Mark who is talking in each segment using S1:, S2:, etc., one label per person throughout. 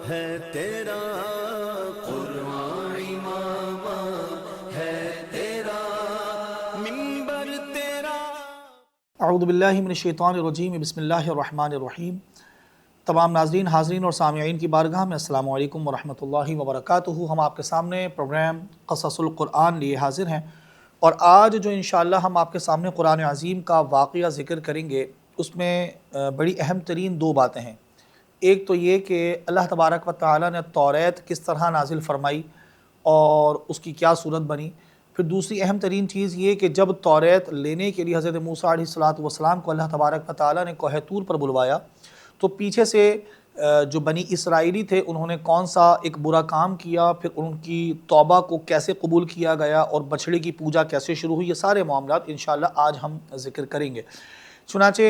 S1: ہے تیرا قرآن امام ہے تیرا منبر تیرا۔
S2: اعوذ باللہ من الشیطان الرجیم، بسم اللہ الرحمن الرحیم۔ تمام ناظرین، حاضرین اور سامعین کی بارگاہ میں السلام علیکم ورحمۃ اللہ وبرکاتہ۔ ہم آپ کے سامنے پروگرام قصص القرآن لیے حاضر ہیں، اور آج جو انشاءاللہ ہم آپ کے سامنے قرآن عظیم کا واقعہ ذکر کریں گے، اس میں بڑی اہم ترین دو باتیں ہیں۔ ایک تو یہ کہ اللہ تبارک و تعالیٰ نے توریت کس طرح نازل فرمائی اور اس کی کیا صورت بنی۔ پھر دوسری اہم ترین چیز یہ کہ جب توریت لینے کے لیے حضرت موسیٰ علیہ السلام کو اللہ تبارک و تعالیٰ نے کوہ طور پر بلوایا، تو پیچھے سے جو بنی اسرائیلی تھے انہوں نے کون سا ایک برا کام کیا، پھر ان کی توبہ کو کیسے قبول کیا گیا اور بچھڑے کی پوجا کیسے شروع ہوئی، یہ سارے معاملات انشاءاللہ آج ہم ذکر کریں گے۔ چنانچہ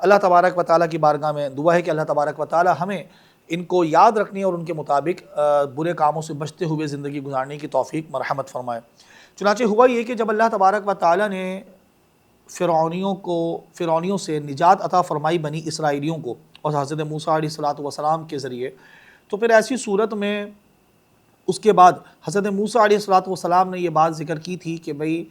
S2: اللہ تبارک و تعالیٰ کی بارگاہ میں دعا ہے کہ اللہ تبارک و تعالیٰ ہمیں ان کو یاد رکھنے اور ان کے مطابق برے کاموں سے بچتے ہوئے زندگی گزارنے کی توفیق مرحمت فرمائے۔ چنانچہ ہوا یہ کہ جب اللہ تبارک و تعالیٰ نے فرعونیوں سے نجات عطا فرمائی بنی اسرائیلیوں کو اور حضرت موسیٰ علیہ السلام کے ذریعے، تو پھر ایسی صورت میں اس کے بعد حضرت موسیٰ علیہ السلام نے یہ بات ذکر کی تھی کہ بھئی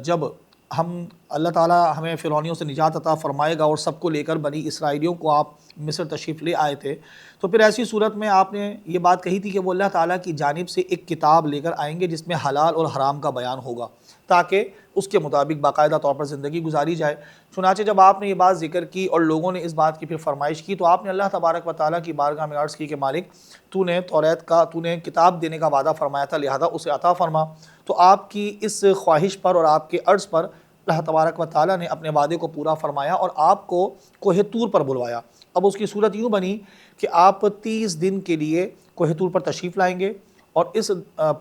S2: جب اللہ تعالیٰ ہمیں فرعونیوں سے نجات عطا فرمائے گا اور سب کو لے کر بنی اسرائیلیوں کو آپ مصر تشریف لے آئے تھے، تو پھر ایسی صورت میں آپ نے یہ بات کہی تھی کہ وہ اللہ تعالیٰ کی جانب سے ایک کتاب لے کر آئیں گے جس میں حلال اور حرام کا بیان ہوگا، تاکہ اس کے مطابق باقاعدہ طور پر زندگی گزاری جائے۔ چنانچہ جب آپ نے یہ بات ذکر کی اور لوگوں نے اس بات کی پھر فرمائش کی، تو آپ نے اللہ تبارک و تعالیٰ کی بارگاہ میں عرض کی کہ مالک، تو نے کتاب دینے کا وعدہ فرمایا تھا، لہذا اسے عطا فرما۔ تو آپ کی اس خواہش پر اور آپ کے عرض پر اللہ تبارک و تعالیٰ نے اپنے وعدے کو پورا فرمایا اور آپ کو کوہ طور پر بلوایا۔ اب اس کی صورت یوں بنی کہ آپ 30 دن کے لیے کوہ طور پر تشریف لائیں گے، اور اس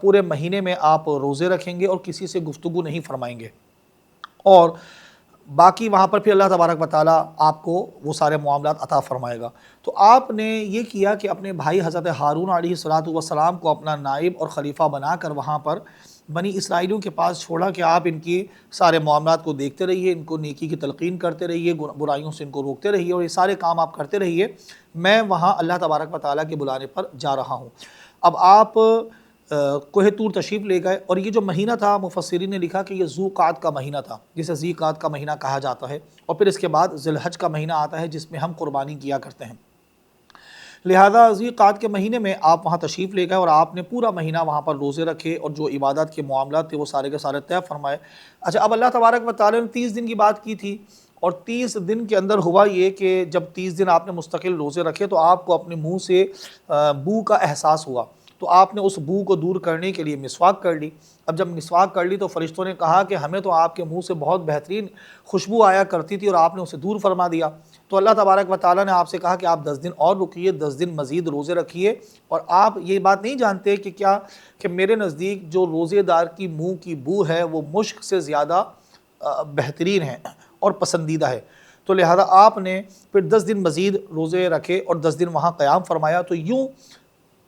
S2: پورے مہینے میں آپ روزے رکھیں گے اور کسی سے گفتگو نہیں فرمائیں گے، اور باقی وہاں پر پھر اللہ تبارک و تعالیٰ آپ کو وہ سارے معاملات عطا فرمائے گا۔ تو آپ نے یہ کیا کہ اپنے بھائی حضرت ہارون علیہ السلام کو اپنا نائب اور خلیفہ بنا کر وہاں پر بنی اسرائیلیوں کے پاس چھوڑا کہ آپ ان کی سارے معاملات کو دیکھتے رہیے، ان کو نیکی کی تلقین کرتے رہیے، برائیوں سے ان کو روکتے رہیے، اور یہ سارے کام آپ کرتے رہیے، میں وہاں اللہ تبارک و تعالیٰ کے بلانے پر جا رہا ہوں۔ اب آپ کوہ طور تشریف لے گئے، اور یہ جو مہینہ تھا مفسرین نے لکھا کہ یہ ذو قعد کا مہینہ تھا، جسے ذی قعد کا مہینہ کہا جاتا ہے، اور پھر اس کے بعد ذی الحج کا مہینہ آتا ہے جس میں ہم قربانی کیا کرتے ہیں۔ لہذا ذی قعد کے مہینے میں آپ وہاں تشریف لے گئے اور آپ نے پورا مہینہ وہاں پر روزے رکھے اور جو عبادات کے معاملات تھے وہ سارے کے سارے طے فرمائے۔ اچھا، اب اللہ تبارک و تعالیٰ نے 30 دن کی بات کی تھی، اور 30 دن کے اندر ہوا یہ کہ جب 30 دن آپ نے مستقل روزے رکھے تو آپ کو اپنے منہ سے بو کا احساس ہوا، تو آپ نے اس بو کو دور کرنے کے لیے مسواک کر لی۔ اب جب مسواک کر لی تو فرشتوں نے کہا کہ ہمیں تو آپ کے منہ سے بہت بہترین خوشبو آیا کرتی تھی اور آپ نے اسے دور فرما دیا۔ تو اللہ تبارک و تعالیٰ نے آپ سے کہا کہ آپ 10 دن اور رکیے، 10 دن مزید روزے رکھیے، اور آپ یہ بات نہیں جانتے کہ میرے نزدیک جو روزے دار کی منہ کی بو ہے وہ مشک سے زیادہ بہترین ہے اور پسندیدہ ہے۔ تو لہذا آپ نے پھر 10 دن مزید روزے رکھے اور 10 دن وہاں قیام فرمایا۔ تو یوں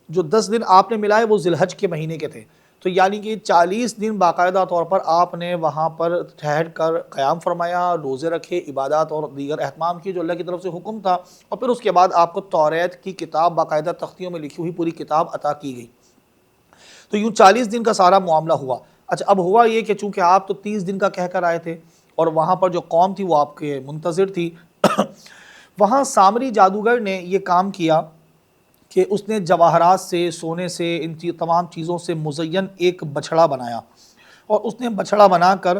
S2: جو 10 دن آپ نے ملائے وہ ذی الحج کے مہینے کے تھے، تو یعنی کہ 40 دن باقاعدہ طور پر آپ نے وہاں پر ٹھہر کر قیام فرمایا، روزے رکھے، عبادات اور دیگر اہتمام کی جو اللہ کی طرف سے حکم تھا، اور پھر اس کے بعد آپ کو توریت کی کتاب باقاعدہ تختیوں میں لکھی ہوئی پوری کتاب عطا کی گئی۔ تو یوں 40 دن کا سارا معاملہ ہوا۔ اچھا، اب ہوا یہ کہ چونکہ آپ تو 30 دن کا کہہ کر آئے تھے، اور وہاں پر جو قوم تھی وہ آپ کے منتظر تھی، وہاں سامری جادوگر نے یہ کام کیا کہ اس نے جواہرات سے، سونے سے، ان تمام چیزوں سے مزین ایک بچھڑا بنایا، اور اس نے بچھڑا بنا کر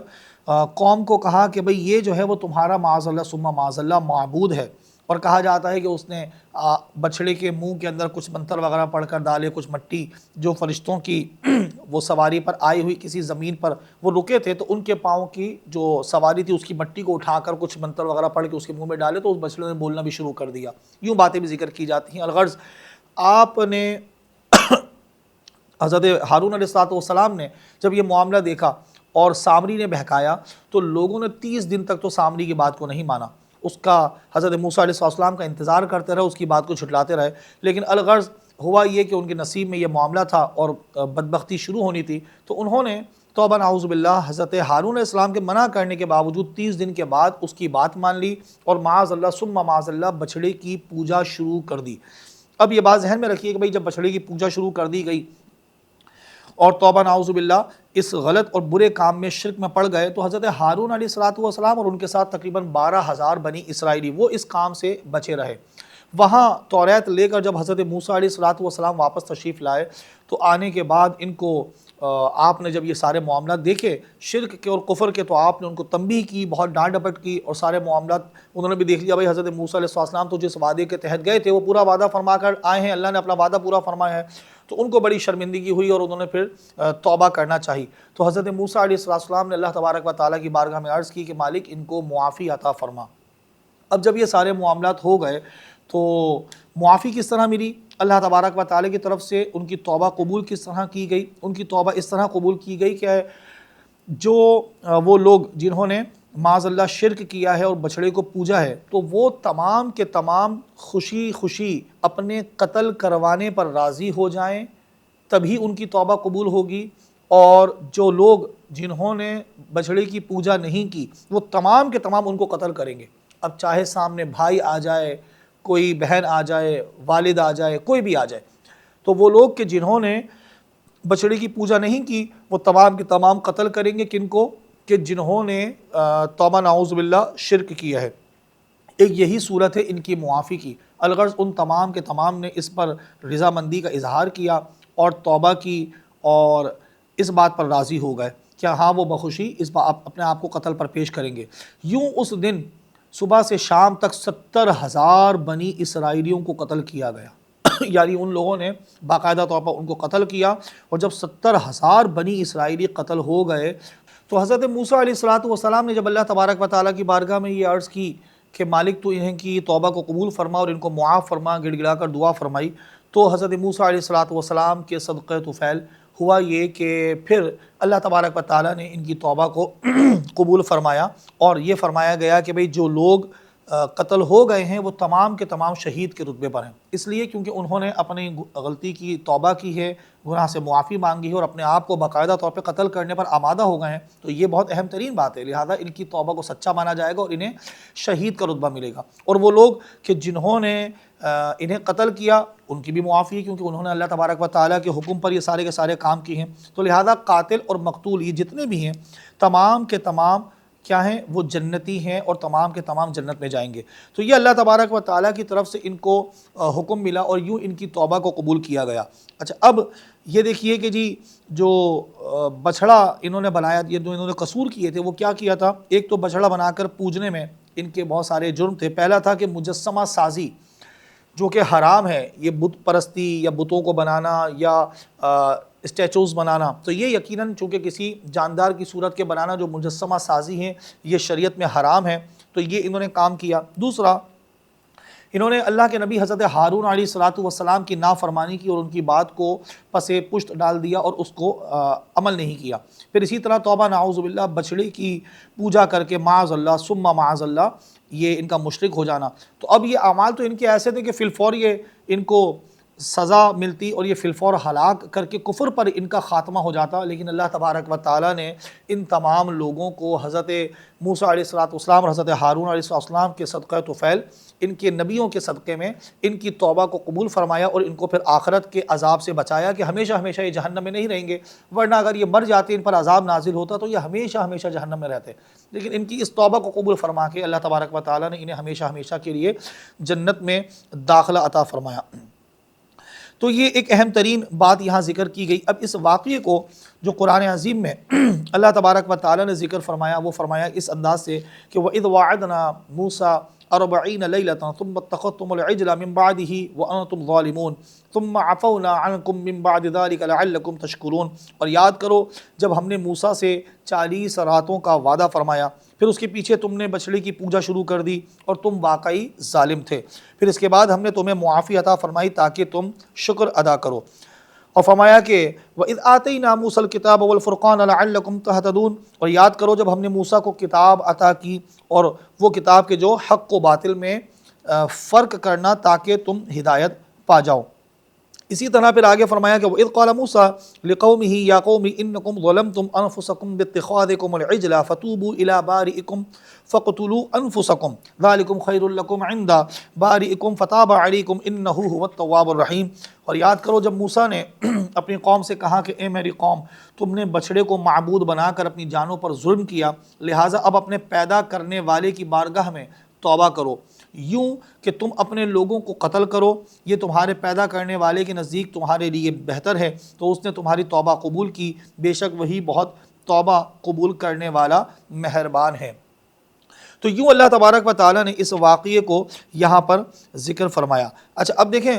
S2: قوم کو کہا کہ بھئی یہ جو ہے وہ تمہارا معاذ اللہ ثم معاذ اللہ معبود ہے، اور کہا جاتا ہے کہ اس نے بچھڑے کے منہ کے اندر کچھ منتر وغیرہ پڑھ کر ڈالے، کچھ مٹی جو فرشتوں کی وہ سواری پر آئی ہوئی کسی زمین پر وہ رکے تھے، تو ان کے پاؤں کی جو سواری تھی اس کی مٹی کو اٹھا کر کچھ منتر وغیرہ پڑھ کے اس کے منہ میں ڈالے، تو اس بچڑے نے بولنا بھی شروع کر دیا۔ یوں باتیں بھی ذکر کی جاتی ہیں۔ الغرض آپ نے حضرت ہارون علیہ السلام نے جب یہ معاملہ دیکھا اور سامری نے بہکایا، تو لوگوں نے 30 دن تک تو سامری کی بات کو نہیں مانا، اس کا حضرت موسیٰ علیہ السلام کا انتظار کرتے رہے، اس کی بات کو جھٹلاتے رہے، لیکن الغرض ہوا یہ کہ ان کے نصیب میں یہ معاملہ تھا اور بدبختی شروع ہونی تھی، تو انہوں نے توبہ نعوذ باللہ حضرت ہارون علیہ السلام کے منع کرنے کے باوجود 30 دن کے بعد اس کی بات مان لی اور معاذ اللہ ثم معاذ اللہ بچھڑے کی پوجا شروع کر دی۔ اب یہ بات ذہن میں رکھیے کہ بھئی جب بچھڑے کی پوجا شروع کر دی گئی اور توبہ نعوذ باللہ اس غلط اور برے کام میں شرک میں پڑ گئے، تو حضرت ہارون علیہ السلام اور ان کے ساتھ تقریباً 12,000 بنی اسرائیلی وہ اس کام سے بچے رہے۔ وہاں توریت لے کر جب حضرت موسیٰ علیہ السلام واپس تشریف لائے تو آنے کے بعد ان کو آپ نے جب یہ سارے معاملات دیکھے شرک کے اور کفر کے، تو آپ نے ان کو تنبیہ کی، بہت ڈانٹ ڈپٹ کی، اور سارے معاملات انہوں نے بھی دیکھ لیا بھائی حضرت موسیٰ علیہ السلام تو جس وعدے کے تحت گئے تھے وہ پورا وعدہ فرما کر آئے ہیں، اللہ نے اپنا وعدہ پورا فرمایا ہے، تو ان کو بڑی شرمندگی ہوئی اور انہوں نے پھر توبہ کرنا چاہی۔ تو حضرت موسیٰ علیہ السلام نے اللہ تبارک و تعالیٰ کی بارگاہ میں عرض کی کہ مالک ان کو معافی عطا فرما۔ اب جب یہ سارے معاملات ہو گئے تو معافی کس طرح ملی اللہ تبارک و تعالیٰ کی طرف سے، ان کی توبہ قبول کس طرح کی گئی؟ ان کی توبہ اس طرح قبول کی گئی کہ جو وہ لوگ جنہوں نے معاذ اللہ شرک کیا ہے اور بچھڑے کو پوجا ہے، تو وہ تمام کے تمام خوشی خوشی اپنے قتل کروانے پر راضی ہو جائیں، تبھی ان کی توبہ قبول ہوگی۔ اور جو لوگ جنہوں نے بچھڑے کی پوجا نہیں کی وہ تمام کے تمام ان کو قتل کریں گے۔ اب چاہے سامنے بھائی آ جائے، کوئی بہن آ جائے، والد آ جائے، کوئی بھی آ جائے، تو وہ لوگ کہ جنہوں نے بچڑے کی پوجا نہیں کی وہ تمام کے تمام قتل کریں گے۔ کن کو؟ کہ جنہوں نے توبہ نعوذ باللہ شرک کیا ہے۔ ایک یہی صورت ہے ان کی معافی کی۔ الغرض ان تمام کے تمام نے اس پر رضامندی کا اظہار کیا اور توبہ کی اور اس بات پر راضی ہو گئے کہ ہاں وہ بخوشی اس اپنے آپ کو قتل پر پیش کریں گے۔ یوں اس دن صبح سے شام تک 70,000 بنی اسرائیلیوں کو قتل کیا گیا یعنی ان لوگوں نے باقاعدہ طور پر ان کو قتل کیا، اور جب 70,000 بنی اسرائیلی قتل ہو گئے تو حضرت موسیٰ علیہ السلام نے جب اللہ تبارک و تعالیٰ کی بارگاہ میں یہ عرض کی کہ مالک تو انہیں کی توبہ کو قبول فرما اور ان کو معاف فرما، گڑ گڑا کر دعا فرمائی، تو حضرت موسیٰ علیہ السلام کے صدقہ طفیل ہوا یہ کہ پھر اللہ تبارک و تعالیٰ نے ان کی توبہ کو قبول فرمایا، اور یہ فرمایا گیا کہ بھئی جو لوگ قتل ہو گئے ہیں وہ تمام کے تمام شہید کے رتبے پر ہیں، اس لیے کیونکہ انہوں نے اپنی غلطی کی توبہ کی ہے، گناہ سے معافی مانگی ہے اور اپنے آپ کو باقاعدہ طور پہ قتل کرنے پر آمادہ ہو گئے ہیں، تو یہ بہت اہم ترین بات ہے، لہذا ان کی توبہ کو سچا مانا جائے گا اور انہیں شہید کا رتبہ ملے گا۔ اور وہ لوگ کہ جنہوں نے انہیں قتل کیا ان کی بھی معافی ہے، کیونکہ انہوں نے اللہ تبارک و تعالیٰ کے حکم پر یہ سارے کے سارے کام کیے ہیں، تو لہذا قاتل اور مقتول یہ جتنے بھی ہیں تمام کے تمام کیا ہیں؟ وہ جنتی ہیں اور تمام کے تمام جنت میں جائیں گے۔ تو یہ اللہ تبارک و تعالیٰ کی طرف سے ان کو حکم ملا اور یوں ان کی توبہ کو قبول کیا گیا۔ اچھا اب یہ دیکھیے کہ جی جو بچھڑا انہوں نے بنایا، یہ جو انہوں نے قصور کیے تھے وہ کیا کیا تھا؟ ایک تو بچھڑا بنا کر پوجنے میں ان کے بہت سارے جرم تھے۔ پہلا تھا کہ مجسمہ سازی جو کہ حرام ہے، یہ بت پرستی یا بتوں کو بنانا یا اسٹیچوز بنانا، تو یہ یقیناً چونکہ کسی جاندار کی صورت کے بنانا جو مجسمہ سازی ہیں یہ شریعت میں حرام ہے، تو یہ انہوں نے کام کیا۔ دوسرا انہوں نے اللہ کے نبی حضرت ہارون علیہ السلام کی نافرمانی کی اور ان کی بات کو پس پشت ڈال دیا اور اس کو عمل نہیں کیا۔ پھر اسی طرح توبہ نعوذ باللہ بچڑے کی پوجا کر کے معاذ اللہ ثم معاذ اللہ یہ ان کا مشرک ہو جانا۔ تو اب یہ اعمال تو ان کے ایسے تھے کہ فی الفور یہ ان کو سزا ملتی اور یہ فی الفور ہلاک کر کے کفر پر ان کا خاتمہ ہو جاتا، لیکن اللہ تبارک و تعالیٰ نے ان تمام لوگوں کو حضرت موسیٰ علیہ السلام اور حضرت ہارون علیہ السلام کے صدقہ طفیل، ان کے نبیوں کے صدقے میں ان کی توبہ کو قبول فرمایا اور ان کو پھر آخرت کے عذاب سے بچایا کہ ہمیشہ ہمیشہ یہ جہنم میں نہیں رہیں گے، ورنہ اگر یہ مر جاتے ان پر عذاب نازل ہوتا تو یہ ہمیشہ ہمیشہ جہنم میں رہتے، لیکن ان کی اس توبہ کو قبول فرما کے اللہ تبارک و تعالیٰ نے انہیں ہمیشہ ہمیشہ کے لیے جنت میں داخلہ عطا فرمایا۔ تو یہ ایک اہم ترین بات یہاں ذکر کی گئی۔ اب اس واقعے کو جو قرآن عظیم میں اللہ تبارک و تعالیٰ نے ذکر فرمایا وہ فرمایا اس انداز سے کہ وَإِذْ وَعَدْنَا مُوسَىٰ 40 لَيْلَةً ثُمَّ اتَّخَذْتُمُ الْعِجْلَ مِن بَعْدِهِ وَأَنْتُمْ ظَالِمُونَ ثُمَّ عَفَوْنَا عَنْكُم مِّن بَعْدِ ذَلِكَ لَعَلَّكُمْ تَشْكُرُونَ۔ اور یاد کرو جب ہم نے موسیٰ سے 40 راتوں کا وعدہ فرمایا، پھر اس کے پیچھے تم نے بچڑے کی پوجا شروع کر دی اور تم واقعی ظالم تھے، پھر اس کے بعد ہم نے تمہیں معافی عطا فرمائی تاکہ تم شکر ادا کرو، اور فرمایا کہ وَإِذْ آتَيْنَا مُوسَى الْكِتَابَ وَالْفُرْقَانَ لَعَلَّكُمْ تَهْتَدُونَ۔ اور یاد کرو جب ہم نے موسیٰ کو کتاب عطا کی اور وہ کتاب کے جو حق و باطل میں فرق کرنا تاکہ تم ہدایت پا جاؤ۔ اسی طرح پھر آگے فرمایا کہ وَإِذْ قَالَ مُوسَىٰ لِقَوْمِهِ يَا قَوْمِ إِنَّكُمْ ظَلَمْتُمْ أَنفُسَكُمْ بِاتِّخَاذِكُمُ الْعِجْلَ فَتُوبُوا إِلَىٰ بَارِئِكُمْ فَاقْتُلُوا أَنفُسَكُمْ ذَلِكُمْ خَيْرٌ لَكُمْ عِندَ بَارِئِكُمْ فَتَابَ عَلَيْكُمْ إِنَّهُ هُوَ التَّوَّابُ الرَّحِيمُ۔ اور یاد کرو جب موسیٰ نے اپنی قوم سے کہا کہ اے میری قوم، تم نے بچڑے کو معبود بنا کر اپنی جانوں پر ظلم کیا، لہٰذا اب اپنے پیدا کرنے والے کی بارگاہ میں توبہ کرو، یوں کہ تم اپنے لوگوں کو قتل کرو، یہ تمہارے پیدا کرنے والے کے نزدیک تمہارے لیے بہتر ہے، تو اس نے تمہاری توبہ قبول کی، بے شک وہی بہت توبہ قبول کرنے والا مہربان ہے۔ تو یوں اللہ تبارک و تعالیٰ نے اس واقعے کو یہاں پر ذکر فرمایا۔ اچھا اب دیکھیں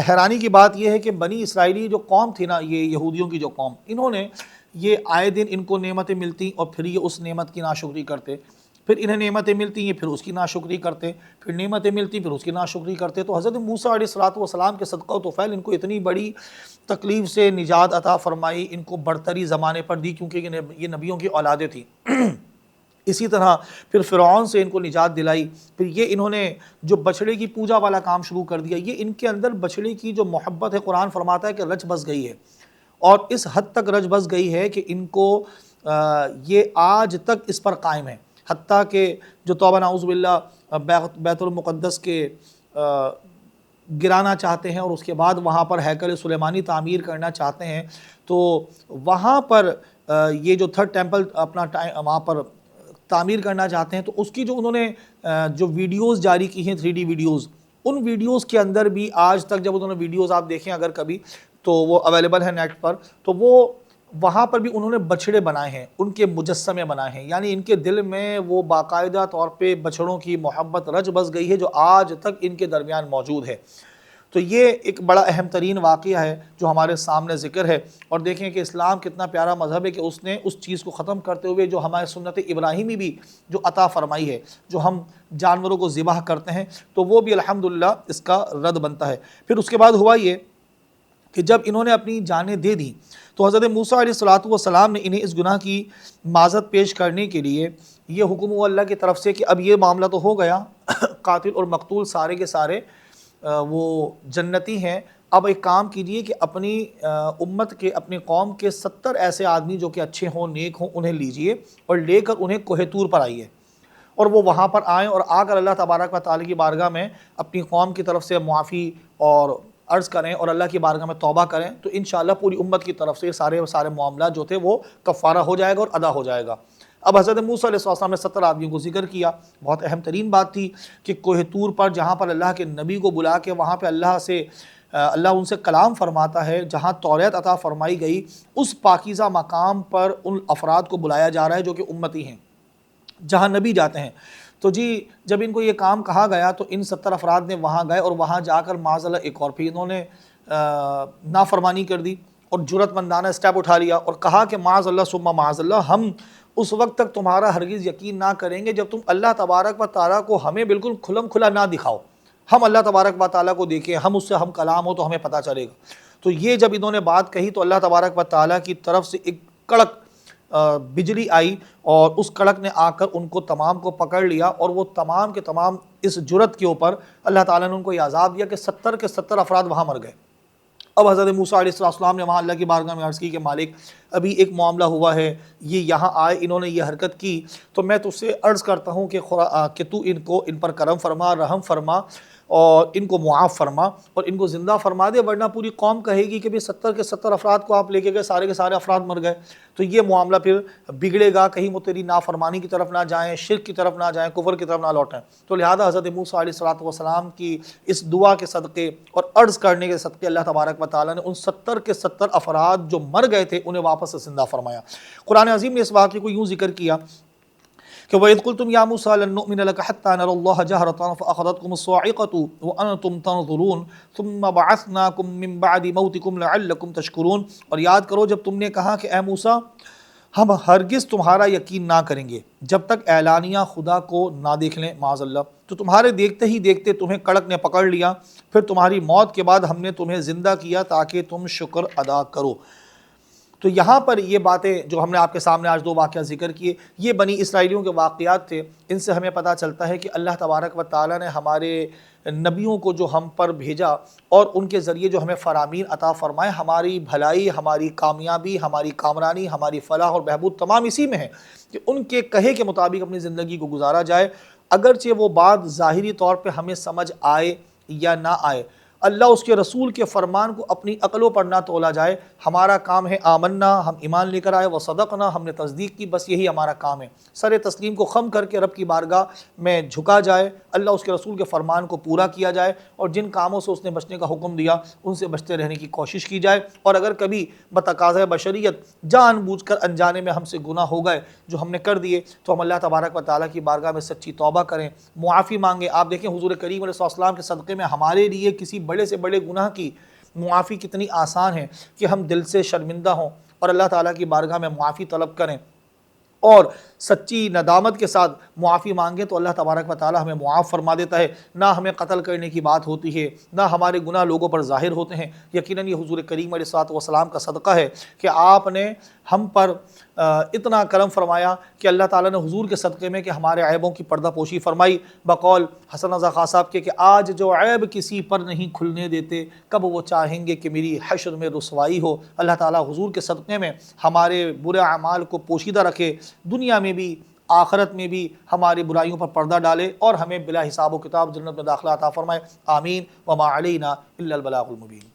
S2: حیرانی کی بات یہ ہے کہ بنی اسرائیلی جو قوم تھی نا، یہ یہودیوں کی جو قوم، انہوں نے یہ آئے دن ان کو نعمتیں ملتی اور پھر یہ اس نعمت کی ناشکری کرتے، پھر انہیں نعمتیں ملتی ہیں پھر اس کی ناشکری کرتے، پھر نعمتیں ملتی پھر اس کی ناشکری کرتے۔ تو حضرت موسیٰ علیہ السلام کے صدقہ و طفیل ان کو اتنی بڑی تکلیف سے نجات عطا فرمائی، ان کو برتری زمانے پر دی کیونکہ یہ نبیوں کی اولادیں تھیں۔ اسی طرح پھر فرعون سے ان کو نجات دلائی، پھر یہ انہوں نے جو بچڑے کی پوجا والا کام شروع کر دیا، یہ ان کے اندر بچڑے کی جو محبت ہے قرآن فرماتا ہے کہ رچ بس گئی ہے، اور اس حد تک رچ بس گئی ہے کہ ان کو یہ آج تک اس پر قائم ہے، حتیٰ کہ جو توبہ نعوذ باللہ بیت المقدس کے گرانا چاہتے ہیں اور اس کے بعد وہاں پر ہیکل سلیمانی تعمیر کرنا چاہتے ہیں، تو وہاں پر یہ جو تھرڈ ٹیمپل اپنا وہاں پر تعمیر کرنا چاہتے ہیں، تو اس کی جو انہوں نے جو ویڈیوز جاری کی ہیں 3D ویڈیوز، ان ویڈیوز کے اندر بھی آج تک جب انہوں نے ویڈیوز آپ دیکھیں اگر کبھی تو وہ اویلیبل ہے نیٹ پر، تو وہ وہاں پر بھی انہوں نے بچڑے بنائے ہیں، ان کے مجسمے بنائے ہیں، یعنی ان کے دل میں وہ باقاعدہ طور پہ بچڑوں کی محبت رچ بس گئی ہے جو آج تک ان کے درمیان موجود ہے۔ تو یہ ایک بڑا اہم ترین واقعہ ہے جو ہمارے سامنے ذکر ہے، اور دیکھیں کہ اسلام کتنا پیارا مذہب ہے کہ اس نے اس چیز کو ختم کرتے ہوئے جو ہمارے سنت ابراہیمی بھی جو عطا فرمائی ہے، جو ہم جانوروں کو ذبح کرتے ہیں، تو وہ بھی الحمدللہ اس کا رد بنتا ہے۔ پھر اس کے بعد ہوا یہ کہ جب انہوں نے اپنی جانیں دے دی تو حضرت موسیٰ علیہ السلام نے انہیں اس گناہ کی معذرت پیش کرنے کے لیے یہ حکم ہوا اللہ کی طرف سے کہ اب یہ معاملہ تو ہو گیا، قاتل اور مقتول سارے کے سارے وہ جنتی ہیں، اب ایک کام کیجئے کہ اپنی امت کے اپنی قوم کے 70 ایسے آدمی جو کہ اچھے ہوں نیک ہوں انہیں لیجئے اور لے کر انہیں کوہ طور پر آئیے، اور وہ وہاں پر آئیں اور آ کر اللہ تبارک و تعالیٰ کی بارگاہ میں اپنی قوم کی طرف سے معافی اور عرض کریں اور اللہ کی بارگاہ میں توبہ کریں، تو انشاءاللہ پوری امت کی طرف سے سارے معاملات جو تھے وہ کفارہ ہو جائے گا اور ادا ہو جائے گا۔ اب حضرت موسیٰ علیہ السلام نے 70 آدمیوں کو ذکر کیا۔ بہت اہم ترین بات تھی کہ کوہ طور پر جہاں پر اللہ کے نبی کو بلا کے وہاں پہ اللہ ان سے کلام فرماتا ہے، جہاں توریت عطا فرمائی گئی، اس پاکیزہ مقام پر ان افراد کو بلایا جا رہا ہے جو کہ امتی ہیں، جہاں نبی جاتے ہیں۔ تو جی جب ان کو یہ کام کہا گیا تو ان 70 افراد نے وہاں گئے اور وہاں جا کر معاذ اللہ ایک اور پھر انہوں نے نافرمانی کر دی اور جرأت مندانہ اسٹیپ اٹھا لیا اور کہا کہ معاذ اللہ ثم معاذ اللہ، ہم اس وقت تک تمہارا ہرگز یقین نہ کریں گے جب تم اللہ تبارک و تعالیٰ کو ہمیں بالکل کھلم کھلا نہ دکھاؤ، ہم اللہ تبارک و تعالیٰ کو دیکھیں، ہم اس سے ہم کلام ہو تو ہمیں پتہ چلے گا۔ تو یہ جب انہوں نے بات کہی تو اللہ تبارک و تعالیٰ کی طرف سے ایک کڑک بجلی آئی اور اس کڑک نے آ کر ان کو تمام کو پکڑ لیا، اور وہ تمام کے تمام اس جرت کے اوپر اللہ تعالیٰ نے ان کو یہ عذاب دیا کہ 70 کے 70 افراد وہاں مر گئے۔ اب حضرت موسیٰ علیہ السلام نے وہاں اللہ کی بارگاہ میں عرض کی کہ مالک ابھی ایک معاملہ ہوا ہے، یہ یہاں آئے انہوں نے یہ حرکت کی، تو میں تجھ سے عرض کرتا ہوں کہ تو ان پر کرم فرما، رحم فرما اور ان کو معاف فرما اور ان کو زندہ فرما دے، ورنہ پوری قوم کہے گی کہ بھی 70 کے 70 افراد کو آپ لے کے گئے، سارے کے سارے افراد مر گئے، تو یہ معاملہ پھر بگڑے گا، کہیں وہ تیری نافرمانی کی طرف نہ جائیں، شرک کی طرف نہ جائیں، کفر کی طرف نہ لوٹیں۔ تو لہذا حضرت موسیٰ علیہ السلام کی اس دعا کے صدقے اور عرض کرنے کے صدقے اللہ تبارک و تعالیٰ نے ان 70 کے 70 افراد جو مر گئے تھے انہیں واپس سے زندہ فرمایا۔ قرآن عظیم نے اس واقعے کو یوں ذکر کیا کہ وَإِذْ قُلْتُمْ يَا مُوسَىٰ لَن نُّؤْمِنَ لَكَ حَتَّىٰ نَرَى اللَّهَ جَهْرَةً فَأَخَذَتْكُمُ الصَّاعِقَةُ وَأَنْتُمْ تَنظُرُونَ ثُمَّ بَعَثْنَاكُم مِّن بَعْدِ مَوْتِكُمْ لَعَلَّكُمْ تَشْكُرُونَ۔ اور یاد کرو جب تم نے کہا کہ اے موسیٰ ہم ہرگز تمہارا یقین نہ کریں گے جب تک اعلانیہ خدا کو نہ دیکھ لیں معاذ اللہ، تو تمہارے دیکھتے ہی دیکھتے تمہیں کڑک نے پکڑ لیا، پھر تمہاری موت کے بعد ہم نے تمہیں زندہ کیا تاکہ تم شکر ادا کرو۔ تو یہاں پر یہ باتیں جو ہم نے آپ کے سامنے آج دو واقعہ ذکر کیے، یہ بنی اسرائیلیوں کے واقعات تھے۔ ان سے ہمیں پتہ چلتا ہے کہ اللہ تبارک و تعالیٰ نے ہمارے نبیوں کو جو ہم پر بھیجا اور ان کے ذریعے جو ہمیں فرامین عطا فرمائے، ہماری بھلائی، ہماری کامیابی، ہماری کامرانی، ہماری فلاح اور بہبود تمام اسی میں ہے کہ ان کے کہے کے مطابق اپنی زندگی کو گزارا جائے، اگرچہ وہ بات ظاہری طور پہ ہمیں سمجھ آئے یا نہ آئے، اللہ اس کے رسول کے فرمان کو اپنی عقلوں پر نہ تولا جائے۔ ہمارا کام ہے آمنا، ہم ایمان لے کر آئے، وصدقنا، ہم نے تصدیق کی، بس یہی ہمارا کام ہے۔ سر تسلیم کو خم کر کے رب کی بارگاہ میں جھکا جائے، اللہ اس کے رسول کے فرمان کو پورا کیا جائے، اور جن کاموں سے اس نے بچنے کا حکم دیا ان سے بچتے رہنے کی کوشش کی جائے، اور اگر کبھی بتقاضۂ بشریت جان بوجھ کر انجانے میں ہم سے گناہ ہو گئے جو ہم نے کر دیے، تو ہم اللہ تبارک و تعالیٰ کی بارگاہ میں سچی توبہ کریں، معافی مانگیں۔ آپ دیکھیں حضور کریم علیہ السلام کے صدقے میں ہمارے لیے کسی بڑے سے بڑے گناہ کی معافی کتنی آسان ہے کہ ہم دل سے شرمندہ ہوں اور اللہ تعالیٰ کی بارگاہ میں معافی طلب کریں اور سچی ندامت کے ساتھ معافی مانگیں، تو اللہ تبارک و تعالیٰ ہمیں معاف فرما دیتا ہے۔ نہ ہمیں قتل کرنے کی بات ہوتی ہے، نہ ہمارے گناہ لوگوں پر ظاہر ہوتے ہیں۔ یقیناً یہ حضور کریم علیہ السلام کا صدقہ ہے کہ آپ نے ہم پر اتنا کرم فرمایا کہ اللہ تعالیٰ نے حضور کے صدقے میں کہ ہمارے عیبوں کی پردہ پوشی فرمائی۔ بقول حسن رضا خان صاحب کہ آج جو عیب کسی پر نہیں کھلنے دیتے، کب وہ چاہیں گے کہ میری حشر میں رسوائی ہو۔ اللہ تعالیٰ حضور کے صدقے میں ہمارے برے اعمال کو پوشیدہ رکھے، دنیا میں بھی آخرت میں بھی ہماری برائیوں پر پردہ ڈالے، اور ہمیں بلا حساب و کتاب جنت میں داخلہ عطا فرمائے۔ آمین۔ وما علینا الا البلاغ المبین۔